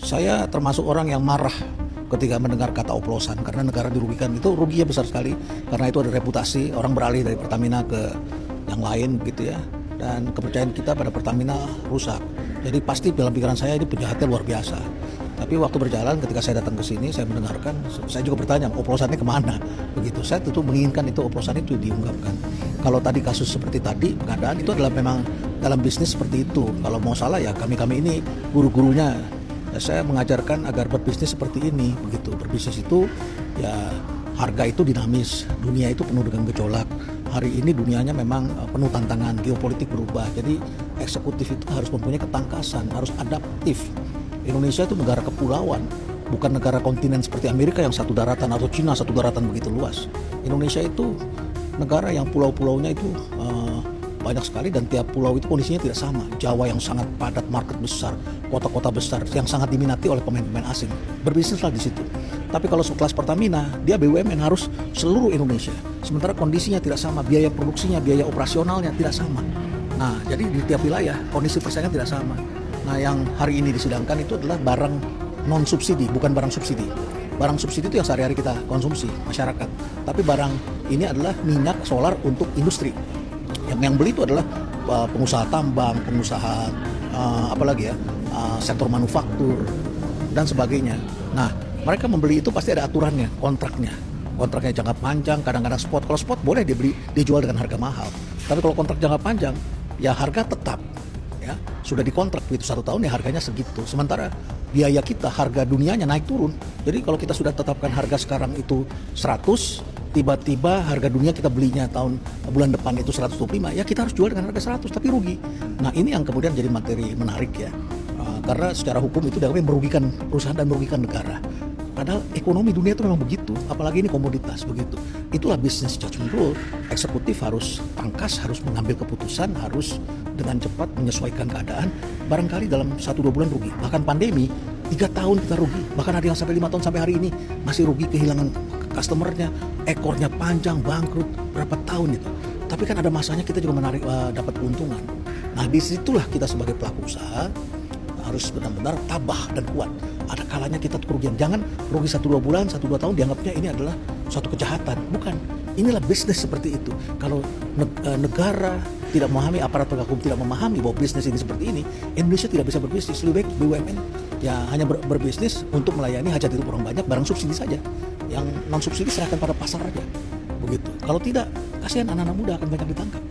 Saya termasuk orang yang marah ketika mendengar kata oplosan karena negara dirugikan. Itu ruginya besar sekali karena itu ada reputasi, orang beralih dari Pertamina ke yang lain gitu ya, dan kepercayaan kita pada Pertamina rusak. Jadi pasti dalam pikiran saya ini penjahatnya luar biasa. Tapi waktu berjalan ketika saya datang ke sini, saya mendengarkan, saya juga bertanya oplosannya kemana begitu. Saya tentu menginginkan itu oplosan itu diungkapkan. Kalau tadi kasus seperti tadi pengadaan itu adalah memang dalam bisnis seperti itu. Kalau mau salah ya kami ini guru-gurunya. Saya mengajarkan agar berbisnis seperti ini begitu. Berbisnis itu ya harga itu dinamis, dunia itu penuh dengan gejolak. Hari ini dunianya memang penuh tantangan, geopolitik berubah. Jadi eksekutif itu harus mempunyai ketangkasan, harus adaptif. Indonesia itu negara kepulauan, bukan negara kontinen seperti Amerika yang satu daratan atau Cina satu daratan begitu luas. Indonesia itu negara yang pulau-pulaunya itu banyak sekali dan tiap pulau itu kondisinya tidak sama. Jawa yang sangat padat, market besar, kota-kota besar yang sangat diminati oleh pemain-pemain asing. Berbisnislah di situ. Tapi kalau sekelas Pertamina, dia BUMN harus seluruh Indonesia. Sementara kondisinya tidak sama, biaya produksinya, biaya operasionalnya tidak sama. Nah, jadi di tiap wilayah kondisi persaingan tidak sama. Nah, yang hari ini disidangkan itu adalah barang non subsidi, bukan barang subsidi. Barang subsidi itu yang sehari-hari kita konsumsi masyarakat. Tapi barang ini adalah minyak solar untuk industri. Yang beli itu adalah pengusaha tambang, pengusaha sektor manufaktur dan sebagainya. Nah, mereka membeli itu pasti ada aturannya, kontraknya jangka panjang, kadang-kadang spot. Kalau spot boleh dijual dengan harga mahal. Tapi kalau kontrak jangka panjang, ya harga tetap. Ya, sudah dikontrak begitu 1 tahun ya harganya segitu. Sementara biaya kita, harga dunianya naik turun. Jadi kalau kita sudah tetapkan harga sekarang itu 100, tiba-tiba harga dunia kita belinya bulan depan itu 125, ya kita harus jual dengan harga 100 tapi rugi. Nah, ini yang kemudian jadi materi menarik ya. Karena secara hukum itu dianggap merugikan perusahaan dan merugikan negara. Padahal ekonomi dunia itu memang begitu, apalagi ini komoditas begitu. Itulah business judgment rule. Eksekutif harus tangkas, harus mengambil keputusan, harus dengan cepat menyesuaikan keadaan. Barangkali dalam 1-2 bulan rugi. Bahkan pandemi 3 tahun kita rugi. Bahkan ada yang sampai 5 tahun sampai hari ini masih rugi, kehilangan customernya, ekornya panjang, bangkrut berapa tahun itu. Tapi kan ada masanya kita juga dapat keuntungan. Nah, disitulah kita sebagai pelaku usaha harus benar-benar tabah dan kuat. Ada kalanya kita kerugian. Jangan rugi 1-2 bulan, 1-2 tahun dianggapnya ini adalah suatu kejahatan. Bukan. Inilah bisnis seperti itu. Kalau negara tidak memahami, aparat penegak hukum tidak memahami bahwa bisnis ini seperti ini, Indonesia tidak bisa berbisnis. Lebih baik BUMN ya hanya berbisnis untuk melayani hajat hidup orang banyak, barang subsidi saja. Yang non subsidi serahkan pada pasar aja. Begitu. Kalau tidak, kasihan anak-anak muda akan banyak ditangkap.